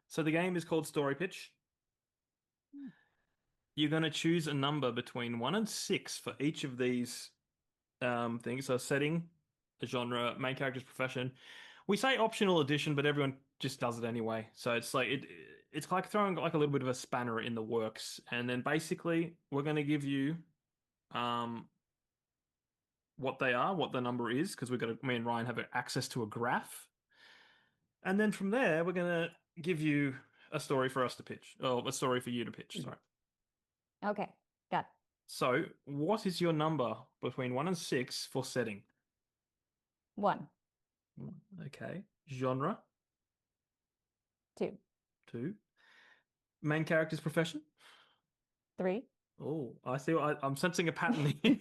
So the game is called Story Pitch. You're going to choose a number between 1 and 6 for each of these things. So setting, a genre, main character's profession. We say optional edition, but everyone just does it anyway. So it's like it's like throwing like a little bit of a spanner in the works. And then basically we're going to give you um what they are, what the number is, because me and Ryan have access to a graph. And then from there, we're going to give you a story for us to pitch, or a story for you to pitch. Sorry. Okay, got So, what is your number between 1 and 6 for setting? one, Okay. Genre, two, 2. Main character's profession? three, Oh, I see. I'm sensing a pattern here.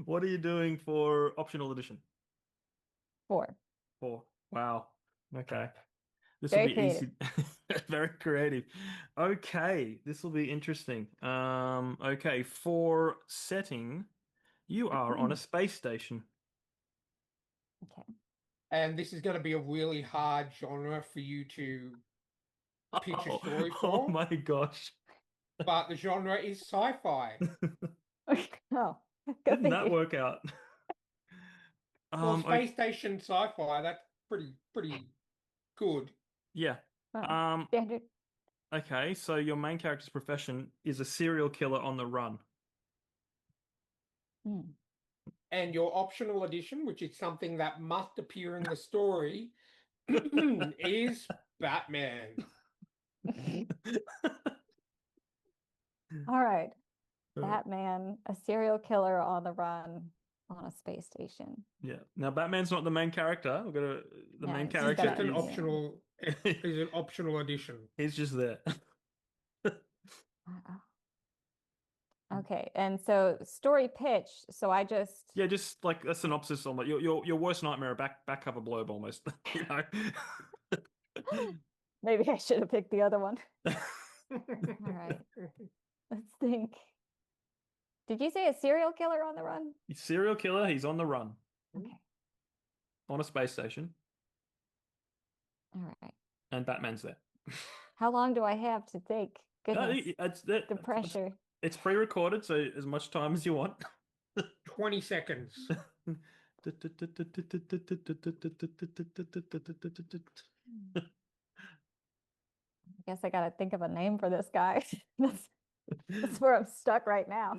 What are you doing for optional edition? four. 4. Wow. Okay. This will Very be creative. easy. Very creative. Okay, this will be interesting. Okay, for setting, you are on a space station. Okay. And this is going to be a really hard genre for you to pitch a story Oh, oh for, my gosh. but the genre is sci-fi. Oh, go Didn't that figure. work out? Well, Okay, space station sci-fi, that's pretty good. yeah. Oh, Um, standard. okay, so your main character's profession is a serial killer on the run. Hmm. And your optional edition, which is something that must appear in the story, is Batman. All right. Batman, a serial killer on the run on a space station. Yeah. Now Batman's not the main character. We're gonna the Yeah, main he's He's got character just a, an yeah. is optional, he's an optional edition. he's just there. Okay, and so story pitch. So I just Yeah, just like a synopsis on like your worst nightmare, a back cover blurb almost. You know. maybe I should have picked the other one. All right, let's think. Did you say a serial killer on the run? Serial killer, he's on the run Okay. on a space station, All right. and Batman's there. How long do I have to think? Goodness, the It's, pressure. it's pre-recorded, so as much time as you want. 20 seconds. I guess I gotta think of a name for this guy. That's that's where I'm stuck right now.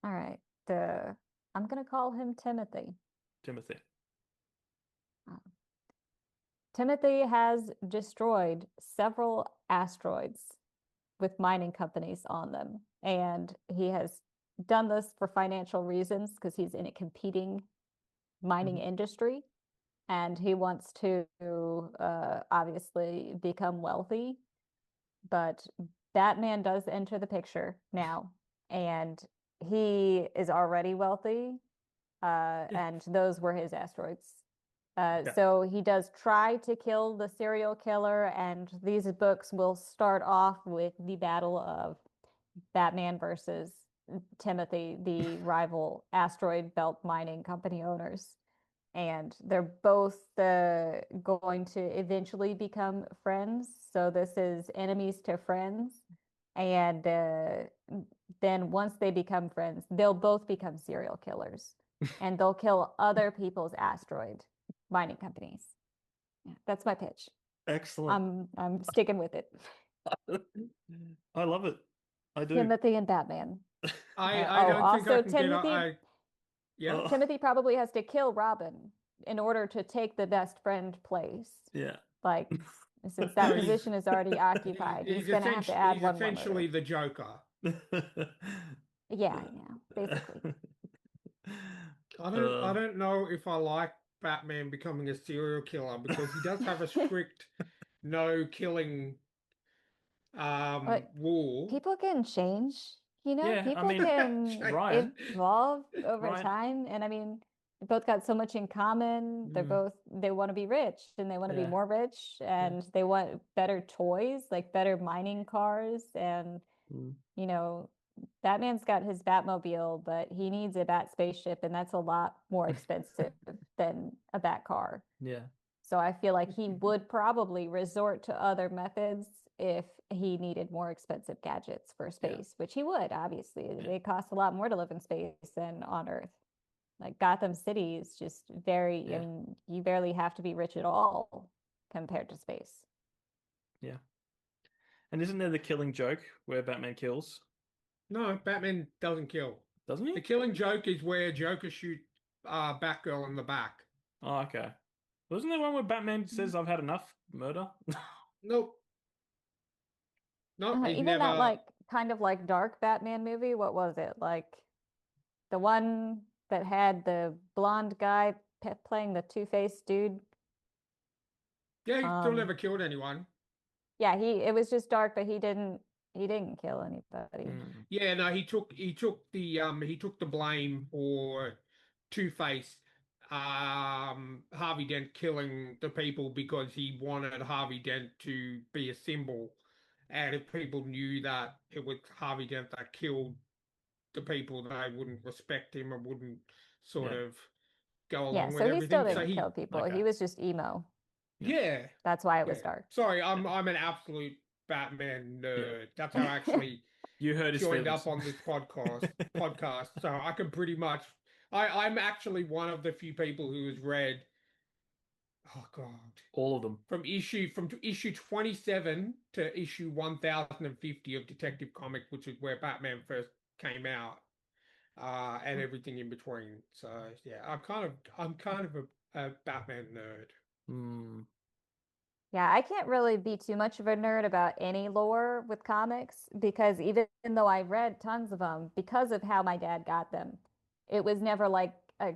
All right. I'm gonna call him Timothy. Timothy. Uh, Timothy has destroyed several asteroids with mining companies on them, and he has done this for financial reasons because he's in a competing mining Mhm. industry, and he wants to obviously become wealthy. But Batman does enter the picture now, and he is already wealthy, Yeah. and those were his asteroids. Okay. So he does try to kill the serial killer, and these books will start off with the battle of Batman versus Timothy, the rival asteroid belt mining company owners. And they're both going to eventually become friends. So this is enemies to friends. And then once they become friends, they'll both become serial killers and they'll kill other people's asteroid mining companies. Yeah, that's my pitch. Excellent. I'm sticking with it. I love it. I do. Timothy and Batman. I Oh, don't think I also can get Timothy yeah. Oh, Timothy probably has to kill Robin in order to take the best friend place. yeah. Like, since that So position is already occupied, he's going to have to add he's one more essentially murder. the Joker. Yeah, yeah, basically. I Uh, don't know if I like Batman becoming a serial killer because he does have a strict no killing But rule. people can change, yeah, I people mean, can Ryan, evolve over Ryan, time. And I mean, they both got so much in common. mm, They want to be rich and they want to be yeah, more rich yeah, and they want better toys, like better mining cars. And, mm, you know, Batman's got his Batmobile, but he needs a Bat spaceship, and that's a lot more expensive than a Bat car. yeah. So I feel like he would probably resort to other methods if he needed more expensive gadgets for space, which he would, obviously. Yeah. They cost a lot more to live in space than on Earth. Like Gotham City is just very, I Yeah. mean, you barely have to be rich at all compared to space. Yeah. And isn't there the killing joke where Batman kills? No, Batman doesn't kill. Doesn't The he? killing joke is where Joker shoot Batgirl in the back. Oh, okay. Wasn't there one where Batman says, I've had enough murder? Nope. Nope, he's Even that never. like kind of like dark Batman movie, what was it? Like the one that had the blonde guy playing the Two-Face dude. Yeah, he still Um, never killed anyone. yeah, it was just dark, but he didn't kill anybody. Hmm. Yeah, no, he took the blame for Two-Face, Harvey Dent killing the people because he wanted Harvey Dent to be a symbol, and if people knew that it was Harvey Dent that killed the people, they wouldn't respect him and wouldn't sort Yeah. of go Yeah, along with so he still everything. So didn't kill people. Okay. He was just emo. Yeah. yeah, That's why it was yeah. dark. Sorry, I'm an absolute Batman Yeah. nerd. That's how I actually You hurt his joined feelings. up on this podcast, so I can pretty much I'm actually one of the few people who has read, oh God, All of them. from issue 27 to issue 1050 of Detective Comic, which is where Batman first came out, and everything in between. So yeah, I'm kind of a Batman nerd. Hmm. Yeah, I can't really be too much of a nerd about any lore with comics because even though I read tons of them, because of how my dad got them, it was never like a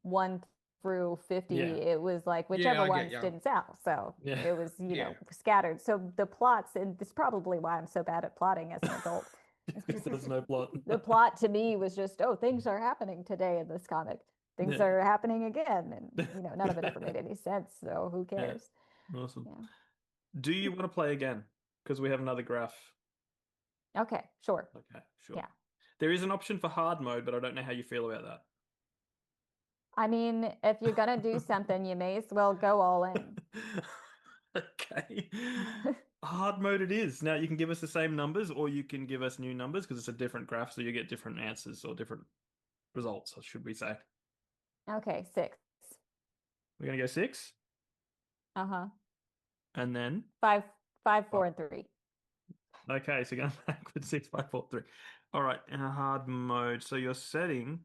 1 through 50. Yeah. It was like Yeah, whichever I get ones you. didn't sell. So Yeah. it was, Yeah. scattered. So the plots, and this is probably why I'm so bad at plotting as an adult. Because there's no plot. The plot to me was just, oh, things are happening today in this comic. Things Yeah. are happening again. And, none of it ever made any sense. So who Yeah. cares? Awesome. Yeah. Do you want to play again? Because we have another graph. Okay, sure. Okay, sure. Yeah. There is an option for hard mode, but I don't know how you feel about I mean, if you're gonna do something, you may as well go all in. that. Okay. Hard mode it is. Now you can give us the same numbers or you can give us new numbers because it's a different graph, so you get different answers or different results, should we say. Okay, 6. We're gonna go 6 Uh-huh. and then 5, 5, 4, oh, and 3. okay, so going backwards 6, 5, 4, 3. All right, in a hard mode. So you're setting.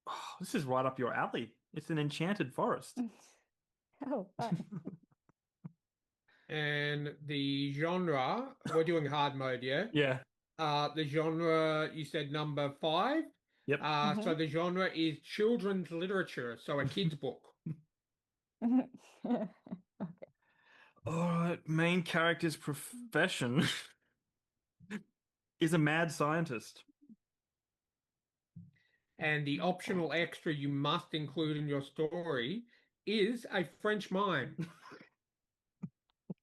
Oh, this is right up your alley. It's an enchanted forest. Oh, fun. And the genre, we're doing hard mode, yeah? Yeah. The genre, you said number 5. Yep. So Hmm. the genre is children's literature, so a kid's book. Okay. All right, main character's profession is a mad scientist. And the optional extra you must include in your story is a French mime.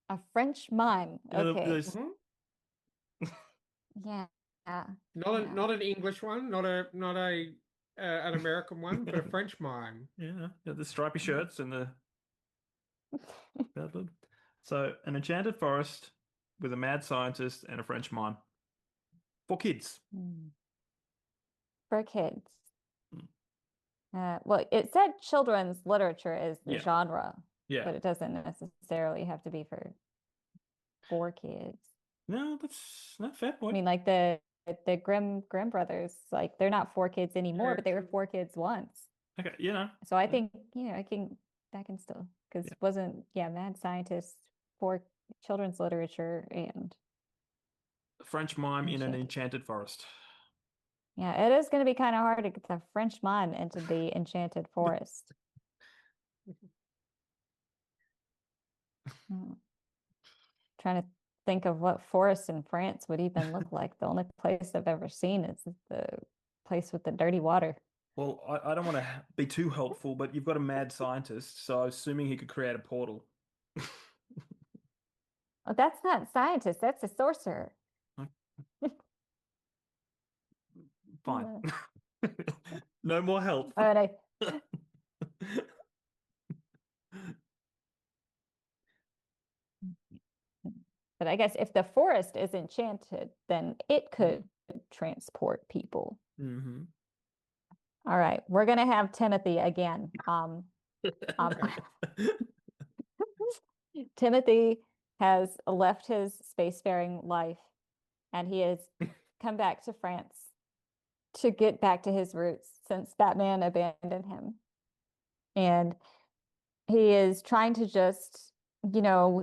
A French mime. Okay. Those, Mhm. Yeah. Yeah. Not an English one, not a an American one, but a French mime. yeah, the stripy shirts and the so an enchanted forest with a mad scientist and a French mime for kids. Mm. For kids. Mm. Well, it said children's literature is the Yeah, genre, yeah. but it doesn't necessarily have to be for kids. No, that's not fair I point. mean, like the Grimm brothers, like they're not 4 kids anymore, Yeah, but they were true. 4 kids once. Okay, you know, So I think, that can still, because yeah. wasn't, mad scientists for children's literature and French mime in an enchanted. enchanted forest. Yeah, it is going to be kind of hard to get the French mime into the enchanted forest. Hmm. Trying to think of what forests in France would even look like. The only place I've ever seen is the place with the dirty water. Well, I don't want to be too helpful, but you've got a mad scientist, so I'm assuming he could create a portal. Oh, that's not scientist, that's a sorcerer. Fine. No more help. And I But I guess if the forest is enchanted, then it could transport people. Mm-hmm. All right, we're gonna have Timothy again. Okay. Timothy has left his spacefaring life and he has come back to France to get back to his roots since Batman abandoned him. And he is trying to just,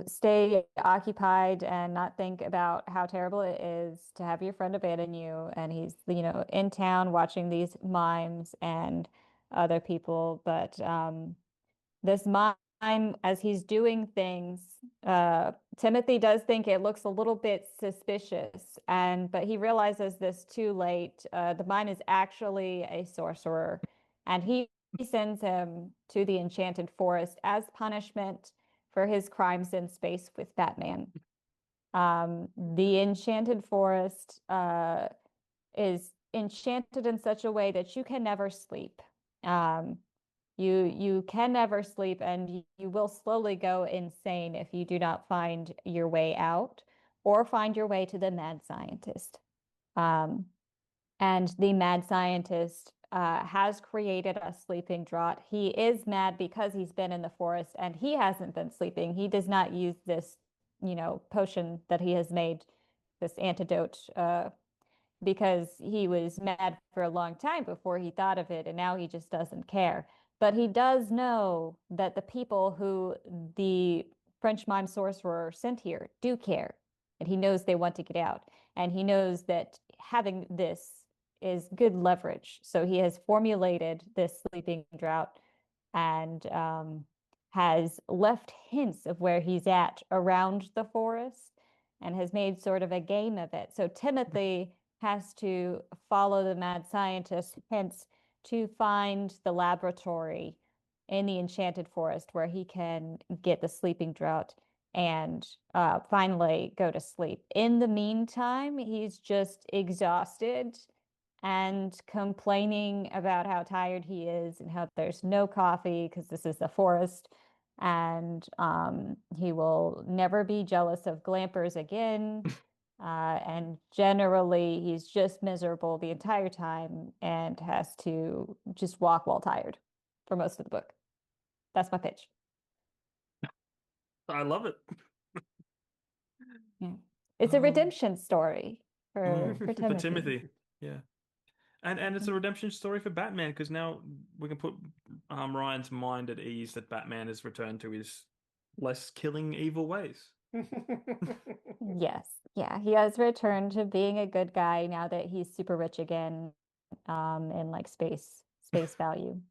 stay occupied and not think about how terrible it is to have your friend abandon you. And he's, in town watching these mimes and other people. But this mime, as he's doing things, Timothy does think it looks a little bit suspicious, but he realizes this too late. The mime is actually a sorcerer, and he sends him to the Enchanted Forest as punishment for his crimes in space with Batman. The Enchanted Forest is enchanted in such a way that you can never sleep. Um, you can never sleep, and you will slowly go insane if you do not find your way out or find your way to the mad scientist. Um, and the mad scientist has created a sleeping draught. He is mad because he's been in the forest and he hasn't been sleeping. He does not use this, potion that he has made, this antidote, because he was mad for a long time before he thought of it, and now he just doesn't care. But he does know that the people who the French mime sorcerer sent here do care, and he knows they want to get out. And he knows that having this is good leverage. So he has formulated this sleeping drought and has left hints of where he's at around the forest and has made sort of a game of it. So Timothy has to follow the mad scientist, hence to find the laboratory in the enchanted forest where he can get the sleeping draught and finally go to sleep. In the meantime, he's just exhausted and complaining about how tired he is and how there's no coffee because this is the forest. And he will never be jealous of glampers again. And generally, he's just miserable the entire time and has to just walk while tired for most of the book. That's my pitch. I love it. Yeah. It's a Um, redemption story for for Timothy. Timothy. Yeah. And it's a redemption story for Batman because now we can put Ryan's mind at ease that Batman has returned to his less killing evil ways. Yes. Yeah, he has returned to being a good guy now that he's super rich again, in like space value.